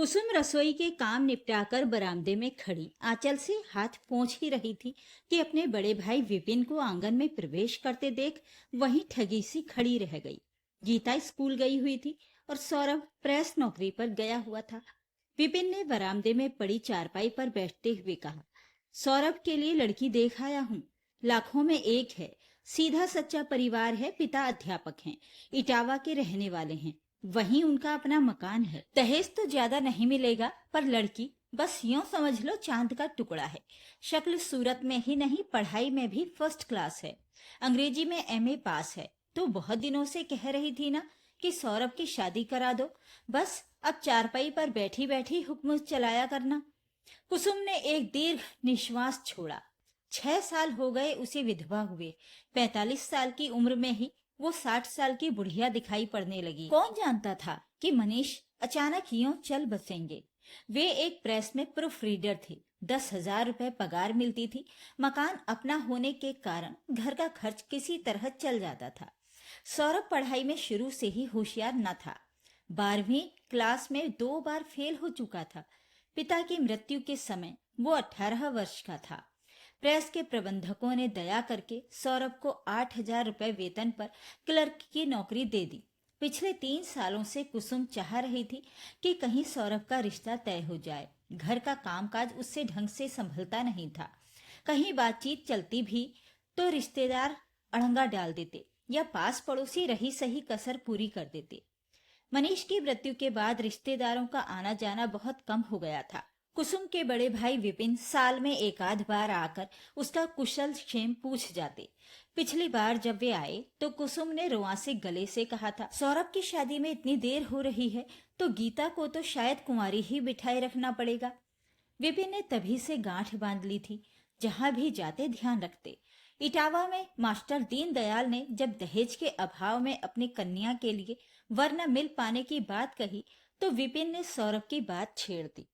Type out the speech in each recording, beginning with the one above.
कुसुम रसोई के काम निपटाकर बरामदे में खड़ी आंचल से हाथ पोंछ ही रही थी कि अपने बड़े भाई विपिन को आंगन में प्रवेश करते देख वहीं ठगी सी खड़ी रह गई। गीता स्कूल गई हुई थी और सौरभ प्रेस नौकरी पर गया हुआ था। विपिन ने बरामदे में पड़ी चारपाई पर बैठते हुए कहा, सौरभ के लिए लड़की देख आया हूँ। लाखों में एक है, सीधा सच्चा परिवार है, पिता अध्यापक हैं, इटावा के रहने वाले हैं, वहीं उनका अपना मकान है। दहेज तो ज्यादा नहीं मिलेगा, पर लड़की बस यूं समझ लो चांद का टुकड़ा है। शक्ल सूरत में ही नहीं, पढ़ाई में भी फर्स्ट क्लास है। अंग्रेजी में एमए पास है। तो बहुत दिनों से कह रही थी ना कि सौरभ की शादी करा दो, बस अब चारपाई पर बैठी बैठी हुक्म चलाया करना। कुसुम ने एक दीर्घ निश्वास छोड़ा। 6 साल हो गए उसे विधवा हुए। 45 साल की उम्र में ही वो 60 साल की बुढ़िया दिखाई पड़ने लगी। कौन जानता था कि मनीष अचानक यूं चल बसेंगे। वे एक प्रेस में प्रूफ रीडर थे। 10,000 रुपए पगार मिलती थी। मकान अपना होने के कारण घर का खर्च किसी तरह चल जाता था। सौरभ पढ़ाई में शुरू से ही होशियार न था। 12वीं क्लास में 2 बार फेल हो चुका था। पिता की मृत्यु के समय वो 18 वर्ष का था। प्रेस के प्रबंधकों ने दया करके सौरभ को 8,000 रुपए वेतन पर क्लर्क की नौकरी दे दी। पिछले 3 सालों से कुसुम चाह रही थी कि कहीं सौरभ का रिश्ता तय हो जाए। घर का कामकाज उससे ढंग से संभलता नहीं था। कहीं बातचीत चलती भी तो रिश्तेदार अड़ंगा डाल देते या पास पड़ोसी रही सही कसर पूरी कर देते। मनीष की मृत्यु के बाद रिश्तेदारों का आना जाना बहुत कम हो गया था। कुसुम के बड़े भाई विपिन साल में एक आध बार आकर उसका कुशल क्षेम पूछ जाते। पिछली बार जब वे आए तो कुसुम ने रोआ से गले से कहा था, सौरभ की शादी में इतनी देर हो रही है तो गीता को तो शायद कुंवारी ही बिठाए रखना पड़ेगा। विपिन ने तभी से गांठ बांध ली थी, जहां भी जाते ध्यान रखते। इटावा में मास्टर दीनदयाल ने जब दहेज के अभाव में अपनी कन्या के लिए वर न मिल पाने की बात कही तो विपिन ने सौरभ की बात छेड़ दी।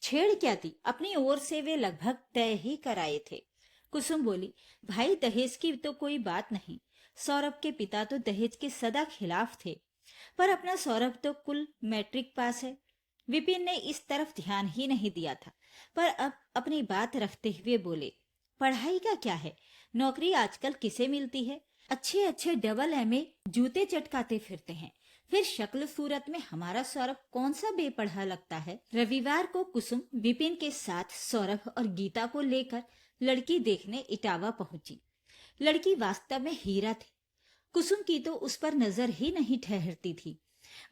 छेड़ क्या थी, अपनी ओर से वे लगभग तय ही कराए थे। कुसुम बोली, भाई दहेज की तो कोई बात नहीं। सौरभ के पिता तो दहेज के सदा खिलाफ थे, पर अपना सौरभ तो कुल मैट्रिक पास है। विपिन ने इस तरफ ध्यान ही नहीं दिया था, पर अब अपनी बात रखते हुए बोले, पढ़ाई का क्या है, नौकरी आजकल किसे मिलती है। अच्छे अच्छे डबल एमए जूते चटकाते फिरते हैं, फिर शक्ल सूरत में हमारा सौरभ कौन सा बेपढ़ा लगता है। रविवार को कुसुम विपिन के साथ सौरभ और गीता को लेकर लड़की देखने इटावा पहुंची। लड़की वास्तव में हीरा थी। कुसुम की तो उस पर नजर ही नहीं ठहरती थी।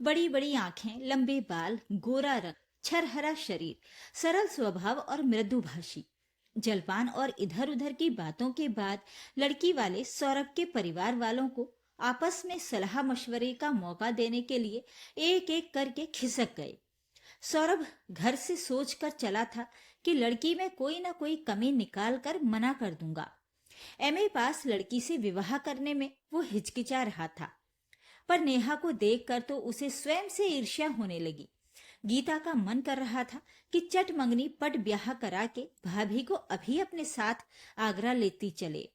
बड़ी बड़ी आंखें, लंबे बाल, गोरा रंग, छरहरा शरीर, सरल स्वभाव और मृदुभाषी। जलपान और इधर उधर की बातों के बाद लड़की वाले सौरभ के परिवार वालों को आपस में सलाह मशवरे का मौका देने के लिए एक एक करके खिसक गए। सौरभ घर से सोचकर चला था कि लड़की में कोई ना कोई कमी निकाल कर मना कर दूंगा। एमए पास लड़की से विवाह करने में वो हिचकिचा रहा था, पर नेहा को देखकर तो उसे स्वयं से ईर्ष्या होने लगी। गीता का मन कर रहा था कि चट मंगनी पट ब्याह करा के भाभी को अभी अपने साथ आगरा लेती चले।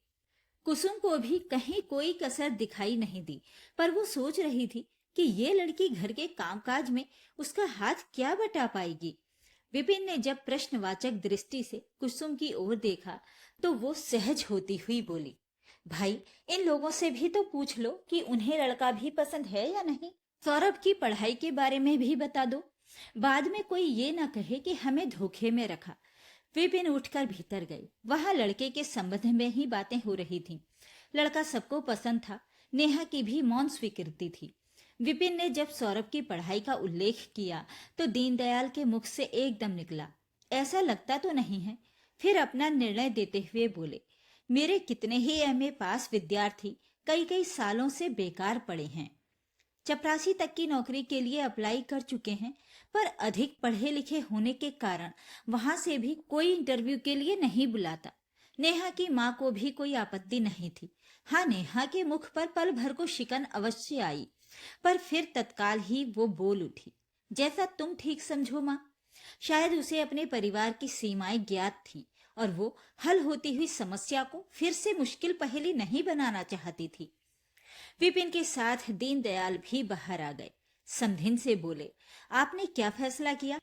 कुसुम को भी कहीं कोई कसर दिखाई नहीं दी, पर वो सोच रही थी कि ये लड़की घर के कामकाज में उसका हाथ क्या बटा पाएगी। विपिन ने जब प्रश्नवाचक दृष्टि से कुसुम की ओर देखा तो वो सहज होती हुई बोली, भाई इन लोगों से भी तो पूछ लो कि उन्हें लड़का भी पसंद है या नहीं। सौरभ की पढ़ाई के बारे में भी बता दो, बाद में कोई ये ना कहे कि हमें धोखे में रखा। विपिन उठकर भीतर गए। वहां लड़के के संबंध में ही बातें हो रही थीं। लड़का सबको पसंद था, नेहा की भी मौन स्वीकृति थी। विपिन ने जब सौरभ की पढ़ाई का उल्लेख किया तो दीनदयाल के मुख से एकदम निकला, ऐसा लगता तो नहीं है। फिर अपना निर्णय देते हुए बोले, मेरे कितने ही एमए पास विद्यार्थी कई कई सालों से बेकार पड़े हैं। चपरासी तक की नौकरी के लिए अप्लाई कर चुके हैं, पर अधिक पढ़े लिखे होने के कारण वहां से भी कोई इंटरव्यू के लिए नहीं बुलाता। नेहा की माँ को भी कोई आपत्ति नहीं थी। हाँ, नेहा के मुख पर पल भर को शिकन अवश्य आई, पर फिर तत्काल ही वो बोल उठी, जैसा तुम ठीक समझो माँ। शायद उसे अपने परिवार की सीमाएं ज्ञात थी और वो हल होती हुई समस्या को फिर से मुश्किल पहेली नहीं बनाना चाहती थी। विपिन के साथ दीनदयाल भी बाहर आ गए। समधिन से बोले, आपने क्या फैसला किया?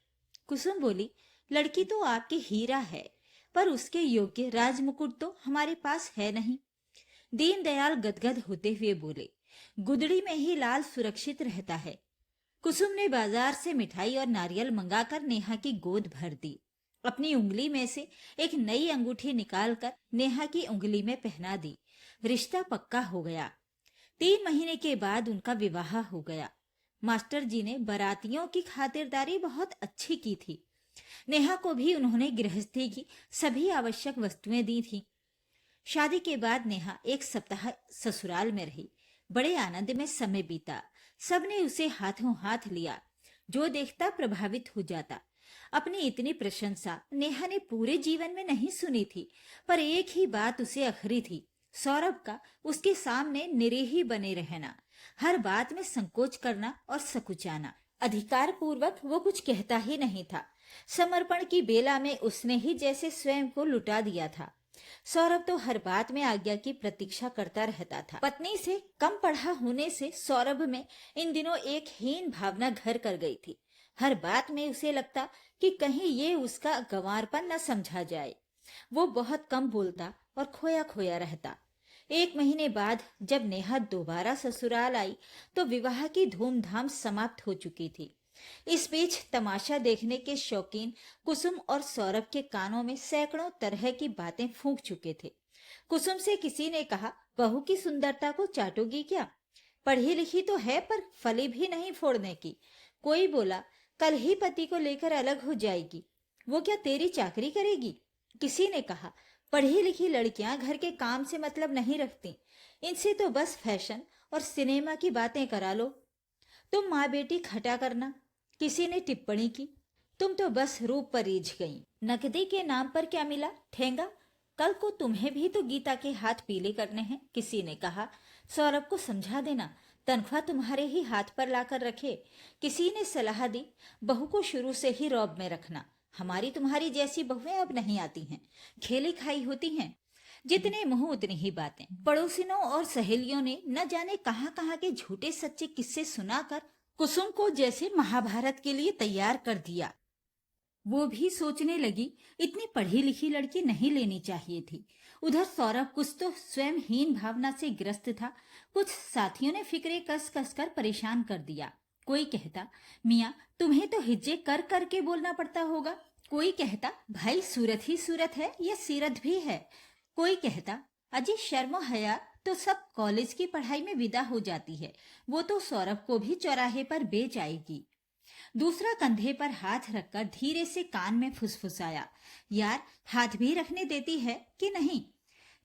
कुसुम बोली, लड़की तो आपकी हीरा है, पर उसके योग्य राजमुकुट तो हमारे पास है नहीं। दीनदयाल गदगद होते हुए बोले, गुदड़ी में ही लाल सुरक्षित रहता है। कुसुम ने बाजार से मिठाई और नारियल मंगाकर नेहा की गोद भर दी। अपनी उंगली में से एक नई अंगूठी निकालकर नेहा की उंगली में पहना दी। रिश्ता पक्का हो गया। 3 महीने के बाद उनका विवाह हो गया। मास्टर जी ने बारातियों की खातिरदारी बहुत अच्छी की थी। नेहा को भी उन्होंने गृहस्थी की सभी आवश्यक वस्तुएं दी थी। शादी के बाद नेहा 1 सप्ताह ससुराल में रही। बड़े आनंद में समय बीता। सबने उसे हाथों हाथ लिया। जो देखता प्रभावित हो जाता। अपनी इतनी प्रशंसा नेहा ने पूरे जीवन में नहीं सुनी थी, पर एक ही बात उसे अखरी थी, सौरभ का उसके सामने निरीह बने रहना, हर बात में संकोच करना और सकुचाना। अधिकार पूर्वक वो कुछ कहता ही नहीं था। समर्पण की बेला में उसने ही जैसे स्वयं को लुटा दिया था। सौरभ तो हर बात में आज्ञा की प्रतीक्षा करता रहता था। पत्नी से कम पढ़ा होने से सौरभ में इन दिनों एक हीन भावना घर कर गई थी। हर बात में उसे लगता कि कहीं ये उसका गंवारपन न समझा जाए। वो बहुत कम बोलता और खोया खोया रहता। 1 महीने बाद जब नेहा दोबारा ससुराल आई तो विवाह की धूमधाम समाप्त हो चुकी थी। इस बीच तमाशा देखने के शौकीन कुसुम और सौरभ के कानों में सैकड़ों तरह की बातें फूंक चुके थे। कुसुम से किसी ने कहा, बहू की सुंदरता को चाटोगी क्या? पढ़ी लिखी तो है पर फली भी नहीं फोड़ने की। कोई बोला, कल ही पति को लेकर अलग हो जाएगी, वो क्या तेरी चाकरी करेगी? किसी ने कहा, पढ़ी लिखी लड़कियां घर के काम से मतलब नहीं रखती, इनसे तो बस फैशन और सिनेमा की बातें करा लो। तुम माँ बेटी खटा करना। किसी ने टिप्पणी की, तुम तो बस रूप पर रीझ गई। नकदी के नाम पर क्या मिला? ठेंगा। कल को तुम्हें भी तो गीता के हाथ पीले करने हैं। किसी ने कहा, सौरभ को समझा देना, तनख्वाह तुम्हारे ही हाथ पर लाकर रखे। किसी ने सलाह दी, बहू को शुरू से ही रौब में रखना, हमारी तुम्हारी जैसी बहुएं अब नहीं आती हैं, खेली खाई होती हैं। जितने मुंह उतनी ही बातें। पड़ोसिनों और सहेलियों ने न जाने कहां कहां के झूठे सच्चे किस्से सुनाकर कुसुम को जैसे महाभारत के लिए तैयार कर दिया। वो भी सोचने लगी, इतनी पढ़ी लिखी लड़की नहीं लेनी चाहिए थी। उधर सौरभ कुछ तो स्वयं हीन भावना से ग्रस्त था। कुछ साथियों ने फिक्रे कस कस कर परेशान कर दिया। कोई कहता, मियाँ तुम्हें तो हिज्जे कर करके बोलना पड़ता होगा। कोई कहता, भाई सूरत ही सूरत है, यह सीरत भी है। कोई कहता, अजी शर्म हया तो सब कॉलेज की पढ़ाई में विदा हो जाती है, वो तो सौरभ को भी चौराहे पर बेच आएगी। दूसरा कंधे पर हाथ रखकर धीरे से कान में फुसफुसाया, यार हाथ भी रखने देती है कि नहीं?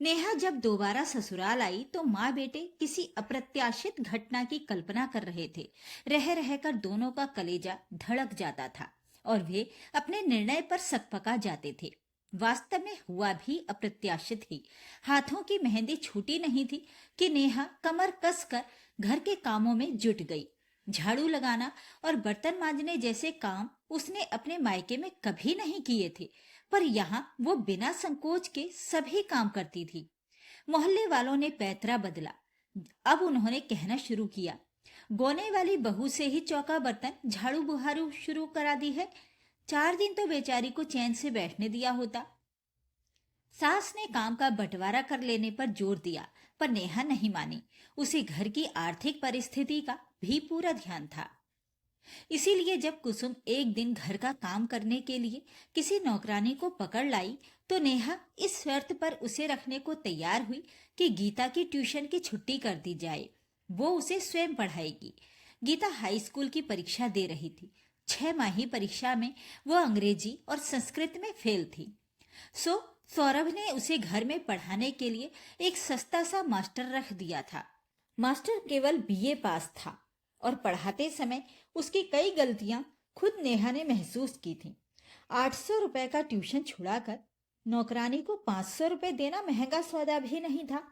नेहा जब दोबारा ससुराल आई तो माँ बेटे किसी अप्रत्याशित घटना की कल्पना कर रहे थे। रह रहकर दोनों का कलेजा धड़क जाता था और वे अपने निर्णय पर सकपका जाते थे। वास्तव में हुआ भी अप्रत्याशित ही। हाथों की मेहंदी छूटी नहीं थी कि नेहा कमर कसकर घर के कामों में जुट गई। झाड़ू लगाना और बर्तन मांजने जैसे काम उसने अपने मायके में कभी नहीं किए थे, पर यहाँ वो बिना संकोच के सभी काम करती थी। मोहल्ले वालों ने पैतरा बदला। अब उन्होंने कहना शुरू किया, गोने वाली बहू से ही चौका बर्तन झाड़ू बुहारू शुरू करा दी है। 4 दिन तो बेचारी को चैन से बैठने दिया होता। सास ने काम का बंटवारा कर लेने पर जोर दिया, पर नेहा नहीं मानी। उसे घर की आर्थिक परिस्थिति का भी पूरा ध्यान था। इसीलिए जब कुसुम एक दिन घर का काम करने के लिए किसी नौकरानी को पकड़ लाई तो नेहा इस शर्त पर उसे रखने को तैयार हुई कि गीता की ट्यूशन की छुट्टी कर दी जाए, वो उसे स्वयं पढ़ाएगी। गीता हाई स्कूल की परीक्षा दे रही थी। 6 माही परीक्षा में वो अंग्रेजी और संस्कृत में फेल थी। सौरभ ने उसे घर में पढ़ाने के लिए एक सस्ता सा मास्टर रख दिया था। मास्टर केवल बीए पास था और पढ़ाते समय उसकी कई गलतियां खुद नेहा ने महसूस की थी। 800 रुपए का ट्यूशन छुड़ाकर नौकरानी को 500 रुपए देना महंगा सौदा भी नहीं था।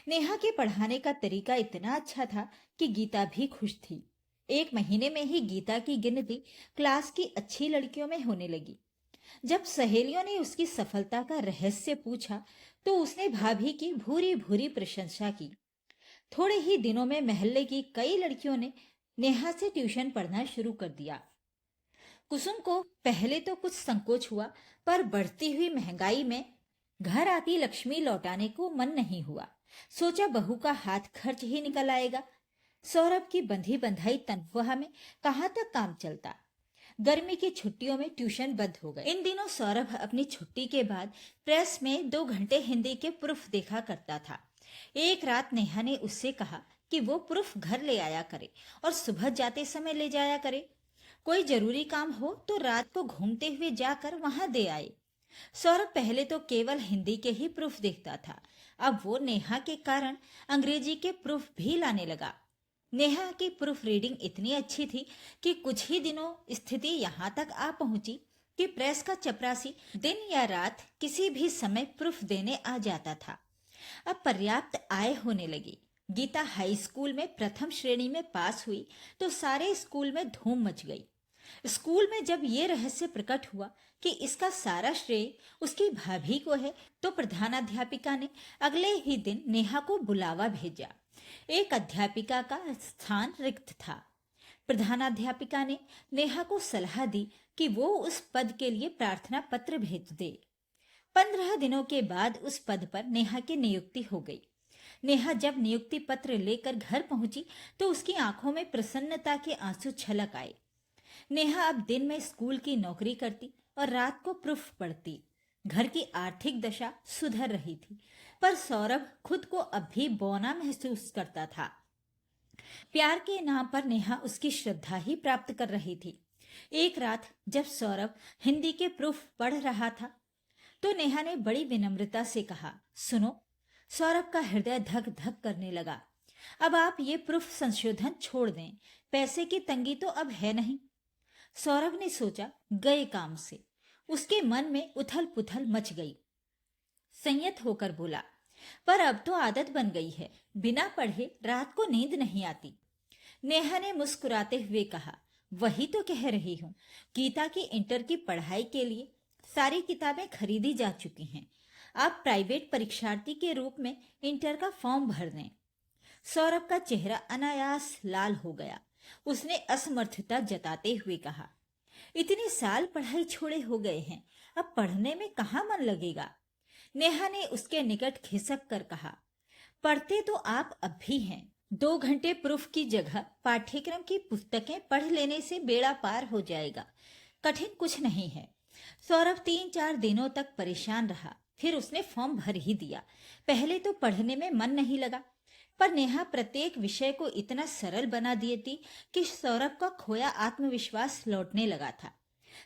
नेहा के पढ़ाने का तरीका इतना अच्छा था कि गीता भी खुश थी। 1 महीने में ही गीता की गिनती क्लास की अच्छी लड़कियों में होने लगी। जब सहेलियों ने उसकी सफलता का रहस्य पूछा तो उसने भाभी की भूरी भूरी प्रशंसा की। थोड़े ही दिनों में मोहल्ले की कई लड़कियों ने नेहा से ट्यूशन पढ़ना शुरू कर दिया। कुसुम को पहले तो कुछ संकोच हुआ, पर बढ़ती हुई महंगाई में घर आती लक्ष्मी लौटाने को मन नहीं हुआ। सोचा बहू का हाथ खर्च ही निकल आएगा। सौरभ की बंधी बंधाई तनख्वाह में कहाँ तक काम चलता। गर्मी की छुट्टियों में ट्यूशन बंद हो गए। इन दिनों सौरभ अपनी छुट्टी के बाद प्रेस में 2 घंटे हिंदी के प्रूफ देखा करता था। एक रात नेहा ने उससे कहा कि वो प्रूफ घर ले आया करे और सुबह जाते समय ले जाया करे। कोई जरूरी काम हो तो रात को घूमते हुए जाकर वहां दे आए। सौरभ पहले तो केवल हिंदी के ही प्रूफ देखता था, अब वो नेहा के कारण अंग्रेजी के प्रूफ भी लाने लगा। नेहा की प्रूफ रीडिंग इतनी अच्छी थी कि कुछ ही दिनों स्थिति यहाँ तक आ पहुंची कि प्रेस का चपरासी दिन या रात किसी भी समय प्रूफ देने आ जाता था। अब पर्याप्त आय होने लगी। गीता हाई स्कूल में प्रथम श्रेणी में पास हुई तो सारे स्कूल में धूम मच गई। स्कूल में जब ये रहस्य प्रकट हुआ कि इसका सारा श्रेय उसकी भाभी को है, तो प्रधानाध्यापिका ने अगले ही दिन नेहा को बुलावा भेजा। एक अध्यापिका का स्थान रिक्त था। प्रधानाध्यापिका ने नेहा को सलाह दी कि वो उस पद के लिए प्रार्थना पत्र भेज दे। 15 दिनों के बाद उस पद पर नेहा की नियुक्ति हो गई। नेहा जब नियुक्ति पत्र लेकर घर पहुंची तो उसकी आंखों में प्रसन्नता के आंसू छलक आए। नेहा अब दिन में स्कूल की नौकरी करती और रात को प्रूफ पढ़ती। घर की आर्थिक दशा सुधर रही थी, पर सौरभ खुद को अब भी बौना महसूस करता था। प्यार के नाम पर नेहा उसकी श्रद्धा ही प्राप्त कर रही थी। एक रात जब सौरभ हिंदी के प्रूफ पढ़ रहा था तो नेहा ने बड़ी विनम्रता से कहा, सुनो। सौरभ का हृदय धक धक करने लगा। अब आप ये प्रूफ संशोधन छोड़ दें, पैसे की तंगी तो अब है नहीं। सौरभ ने सोचा, गए काम से। उसके मन में उथल पुथल मच गई। संयत होकर बोला, पर अब तो आदत बन गई है, बिना पढ़े रात को नींद नहीं आती। नेहा ने मुस्कुराते हुए कहा, वही तो कह रही हूँ, गीता की इंटर की पढ़ाई के लिए सारी किताबें खरीदी जा चुकी हैं। आप प्राइवेट परीक्षार्थी के रूप में इंटर का फॉर्म भर दें। सौरभ का चेहरा अनायास लाल हो गया। उसने असमर्थता जताते हुए कहा, इतने साल पढ़ाई छोड़े हो गए हैं, अब पढ़ने में कहाँ मन लगेगा। नेहा ने उसके निकट खिसक कर कहा, पढ़ते तो आप अब भी हैं। 2 घंटे प्रूफ की जगह पाठ्यक्रम की पुस्तकें पढ़ लेने से बेड़ा पार हो जाएगा, कठिन कुछ नहीं है। सौरभ 3-4 दिनों तक परेशान रहा, फिर उसने फॉर्म भर ही दिया। पहले तो पढ़ने में मन नहीं लगा, पर नेहा प्रत्येक विषय को इतना सरल बना देती कि सौरभ का खोया आत्मविश्वास लौटने लगा था।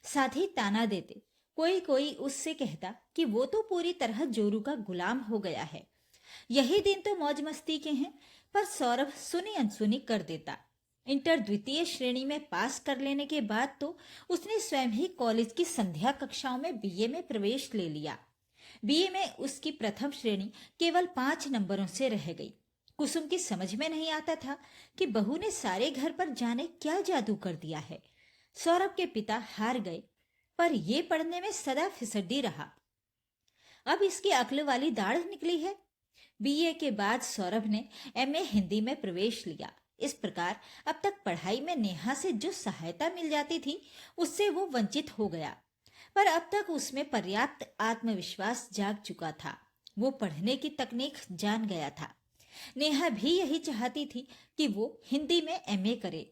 साथ ही ताना देते, कोई कोई उससे कहता कि वो तो पूरी तरह जोरू का गुलाम हो गया है। यही दिन तो मौज मस्ती के हैं, पर सौरभ सुनी अनसुनी कर देता। इंटर द्वितीय श्रेणी में पास कर लेने के बाद तो उसने स्वयं ही कॉलेज की संध्या कक्षाओं में बीए में प्रवेश ले लिया। बीए में उसकी प्रथम श्रेणी केवल 5 नंबरों से रह गई। कुसुम की समझ में नहीं आता था कि बहू ने सारे घर पर जाने क्या जादू कर दिया है। सौरभ के पिता हार गए, पर ये पढ़ने में सदा फिसड्डी रहा। अब इसकी अक्ल वाली दाढ़ निकली है। बीए के बाद सौरभ ने एमए हिंदी में प्रवेश लिया। इस प्रकार अब तक पढ़ाई में नेहा से जो सहायता मिल जाती थी उससे वो वंचित हो गया, पर अब तक उसमें पर्याप्त आत्मविश्वास जाग चुका था। वो पढ़ने की तकनीक जान गया था। नेहा भी यही चाहती थी कि वो हिंदी में एमए करे,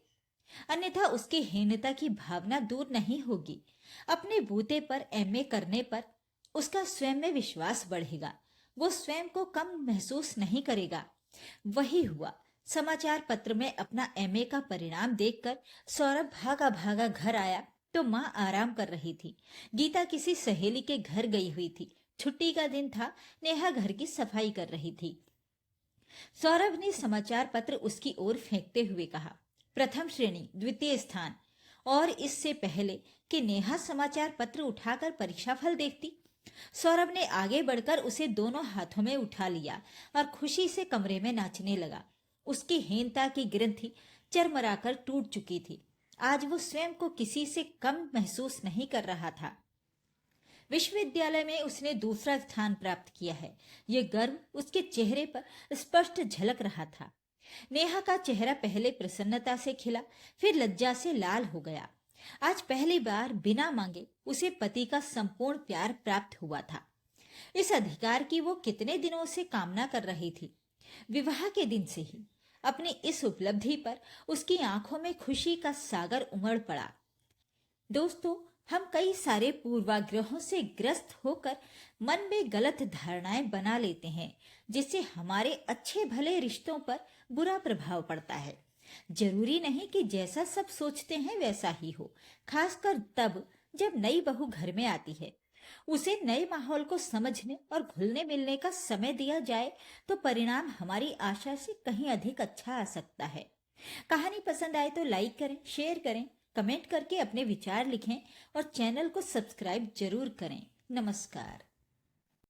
अन्यथा उसकी हीनता की भावना दूर नहीं होगी। अपने बूते पर एमए करने पर उसका स्वयं में विश्वास बढ़ेगा, वो स्वयं को कम महसूस नहीं करेगा। वही हुआ। समाचार पत्र में अपना एमए का परिणाम देखकर सौरभ भागा भागा घर आया तो माँ आराम कर रही थी। गीता किसी सहेली के घर गई हुई थी। छुट्टी का दिन था। नेहा घर की सफाई कर रही थी। सौरभ ने समाचार पत्र उसकी ओर फेंकते हुए कहा, प्रथम श्रेणी, द्वितीय स्थान। और इससे पहले कि नेहा समाचार पत्र उठाकर परीक्षाफल देखती, सौरभ ने आगे बढ़कर उसे दोनों हाथों में उठा लिया और खुशी से कमरे में नाचने लगा। उसकी हीनता की ग्रंथि चरमराकर टूट चुकी थी। आज वो स्वयं को किसी से कम महसूस नहीं कर रहा था। विश्वविद्यालय में उसने दूसरा स्थान प्राप्त किया है, ये गर्व उसके चेहरे पर स्पष्ट झलक रहा था। नेहा का चेहरा पहले प्रसन्नता से खिला, फिर लज्जा से लाल हो गया। आज पहली बार बिना मांगे उसे पति का संपूर्ण प्यार प्राप्त हुआ था। इस अधिकार की वो कितने दिनों से कामना कर रही थी। विवाह के दिन से ही अपनी इस उपलब्धि पर उसकी आंखों में खुशी का सागर उमड़ पड़ा। दोस्तों, हम कई सारे पूर्वाग्रहों से ग्रस्त होकर मन में गलत धारणाएं बना लेते हैं, जिससे हमारे अच्छे भले रिश्तों पर बुरा प्रभाव पड़ता है। जरूरी नहीं कि जैसा सब सोचते हैं वैसा ही हो, खासकर तब जब नई बहू घर में आती है। उसे नए माहौल को समझने और घुलने मिलने का समय दिया जाए तो परिणाम हमारी आशा से कहीं अधिक अच्छा आ सकता है। कहानी पसंद आए तो लाइक करें, शेयर करें, कमेंट करके अपने विचार लिखें और चैनल को सब्सक्राइब जरूर करें। नमस्कार।